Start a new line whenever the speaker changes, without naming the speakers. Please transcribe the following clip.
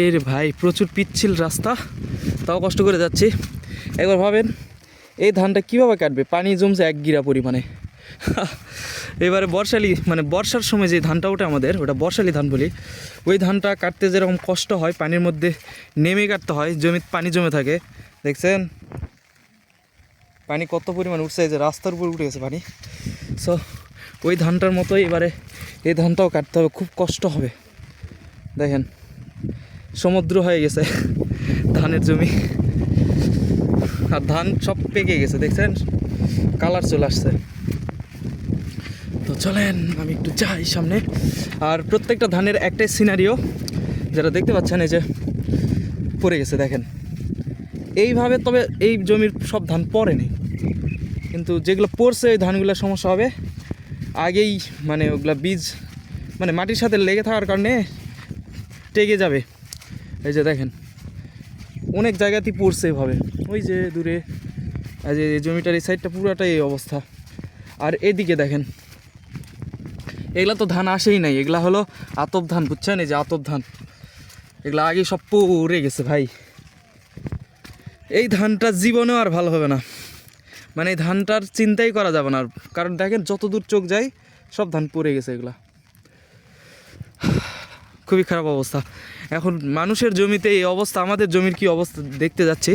এর ভাই প্রচুর পিচ্ছিল রাস্তা, তাও কষ্ট করে যাচ্ছি। একবার ভাবেন এই ধানটা কীভাবে কাটবে, পানি জমছে 1 গিরা পরিমাণে। এবারে বর্ষালি মানে বর্ষার সময় যে ধানটা ওঠে আমাদের, ওটা বর্ষালি ধান বলি, ওই ধানটা কাটতে যেরকম কষ্ট হয়, পানির মধ্যে নেমে কাটতে হয়, জমিতে পানি জমে থাকে। দেখছেন পানি কত পরিমাণ উঠছে, যে রাস্তার উপর উঠে গেছে পানি। সো ওই ধানটার মতোই এবারে এই ধানটাও কাটতে হবে, খুব কষ্ট হবে। দেখেন সমুদ্র হয়ে গেছে ধানের জমি, আর ধান সব পেকে গেছে, দেখছেন কালার চলে আসছে। তো চলেন আমি একটু যাই সামনে। আর প্রত্যেকটা ধানের একটাই সিনারিও, যেটা দেখতে পাচ্ছেন এই যে পড়ে গেছে দেখেন এইভাবে। তবে এই জমির সব ধান পড়েনি, কিন্তু যেগুলো পড়ছে ওই ধানগুলোর সমস্যা হবে আগেই, মানে ওগুলা বীজ মানে মাটির সাথে লেগে থাকার কারণে টেকে যাবে। এই যে দেখেন অনেক জায়গাতেই পড়ছে এভাবে, ওই যে দূরে এই যে জমিটার এই সাইডটা পুরোটাই এই অবস্থা। আর এদিকে দেখেন এগুলা তো ধান আসেই নাই, এগুলা হলো আতপ ধান, বুঝছেন? এই যে আতপ ধান, এগুলা আগে সব পড়ে গেছে ভাই। এই ধানটা জীবনেও আর ভালো হবে না, মানে এই ধানটার চিন্তাই করা যাবে না আর, কারণ দেখেন যত দূর চোখ যায় সব ধান পড়ে গেছে এগুলা। খুবই খারাপ অবস্থা। এখন মানুষের জমিতে এই অবস্থা, আমাদের জমির কি অবস্থা দেখতে যাচ্ছি।